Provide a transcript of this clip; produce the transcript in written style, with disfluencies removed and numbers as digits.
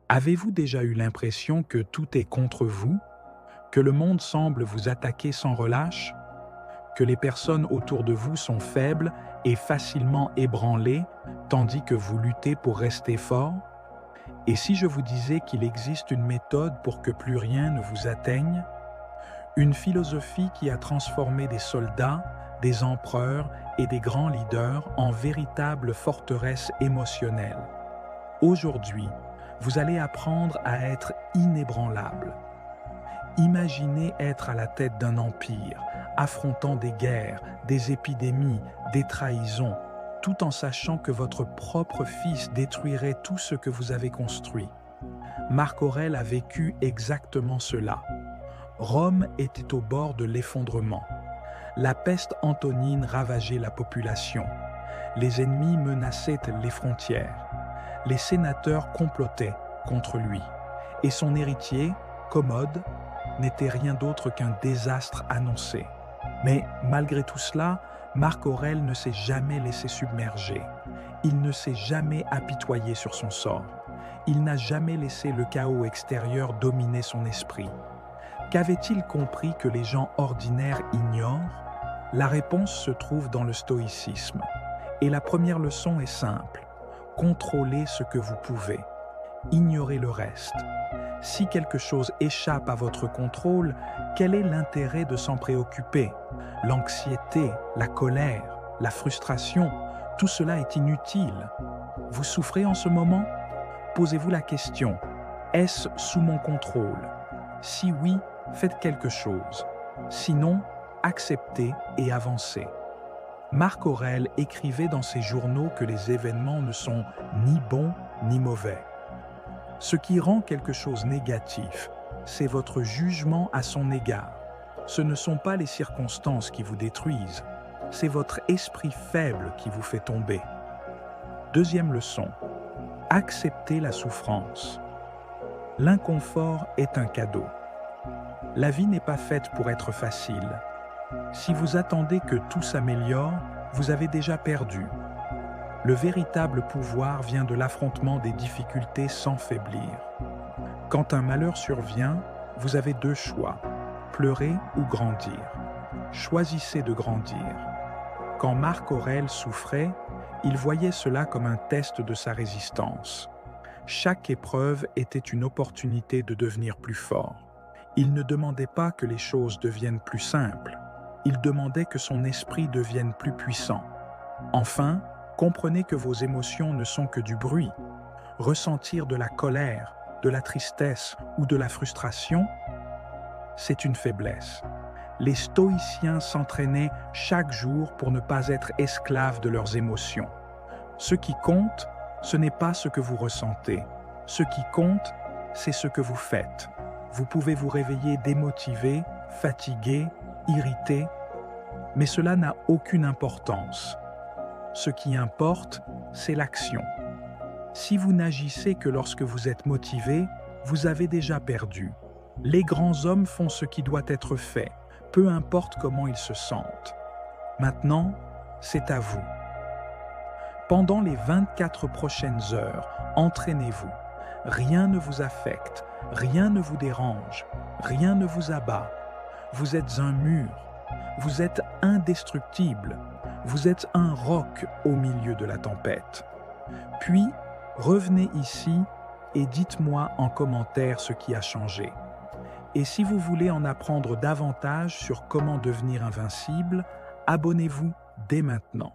Avez-vous déjà eu l'impression que tout est contre vous, que le monde semble vous attaquer sans relâche, que les personnes autour de vous sont faibles et facilement ébranlées, tandis que vous luttez pour rester fort? Et si je vous disais qu'il existe une méthode pour que plus rien ne vous atteigne, une philosophie qui a transformé des soldats, des empereurs et des grands leaders en véritables forteresses émotionnelles? Aujourd'hui, vous allez apprendre à être inébranlable. Imaginez être à la tête d'un empire, affrontant des guerres, des épidémies, des trahisons, tout en sachant que votre propre fils détruirait tout ce que vous avez construit. Marc Aurèle a vécu exactement cela. Rome était au bord de l'effondrement. La peste antonine ravageait la population. Les ennemis menaçaient les frontières. Les sénateurs complotaient contre lui. Et son héritier, Commode, n'était rien d'autre qu'un désastre annoncé. Mais malgré tout cela, Marc Aurèle ne s'est jamais laissé submerger. Il ne s'est jamais apitoyé sur son sort. Il n'a jamais laissé le chaos extérieur dominer son esprit. Qu'avait-il compris que les gens ordinaires ignorent? La réponse se trouve dans le stoïcisme. Et la première leçon est simple. Contrôlez ce que vous pouvez. Ignorez le reste. Si quelque chose échappe à votre contrôle, quel est l'intérêt de s'en préoccuper? L'anxiété, la colère, la frustration, tout cela est inutile. Vous souffrez en ce moment? Posez-vous la question, est-ce sous mon contrôle? Si oui, faites quelque chose. Sinon, acceptez et avancez. Marc Aurèle écrivait dans ses journaux que les événements ne sont ni bons ni mauvais. Ce qui rend quelque chose négatif, c'est votre jugement à son égard. Ce ne sont pas les circonstances qui vous détruisent, c'est votre esprit faible qui vous fait tomber. Deuxième leçon, acceptez la souffrance. L'inconfort est un cadeau. La vie n'est pas faite pour être facile. Si vous attendez que tout s'améliore, vous avez déjà perdu. Le véritable pouvoir vient de l'affrontement des difficultés sans faiblir. Quand un malheur survient, vous avez deux choix, pleurer ou grandir. Choisissez de grandir. Quand Marc Aurèle souffrait, il voyait cela comme un test de sa résistance. Chaque épreuve était une opportunité de devenir plus fort. Il ne demandait pas que les choses deviennent plus simples. Il demandait que son esprit devienne plus puissant. Enfin, comprenez que vos émotions ne sont que du bruit. Ressentir de la colère, de la tristesse ou de la frustration, c'est une faiblesse. Les stoïciens s'entraînaient chaque jour pour ne pas être esclaves de leurs émotions. Ce qui compte, ce n'est pas ce que vous ressentez. Ce qui compte, c'est ce que vous faites. Vous pouvez vous réveiller démotivé, fatigué, irrité, mais cela n'a aucune importance. Ce qui importe, c'est l'action. Si vous n'agissez que lorsque vous êtes motivé, vous avez déjà perdu. Les grands hommes font ce qui doit être fait, peu importe comment ils se sentent. Maintenant, c'est à vous. Pendant les 24 prochaines heures, entraînez-vous. Rien ne vous affecte, rien ne vous dérange, rien ne vous abat. Vous êtes un mur, vous êtes indestructible, vous êtes un roc au milieu de la tempête. Puis, revenez ici et dites-moi en commentaire ce qui a changé. Et si vous voulez en apprendre davantage sur comment devenir invincible, abonnez-vous dès maintenant.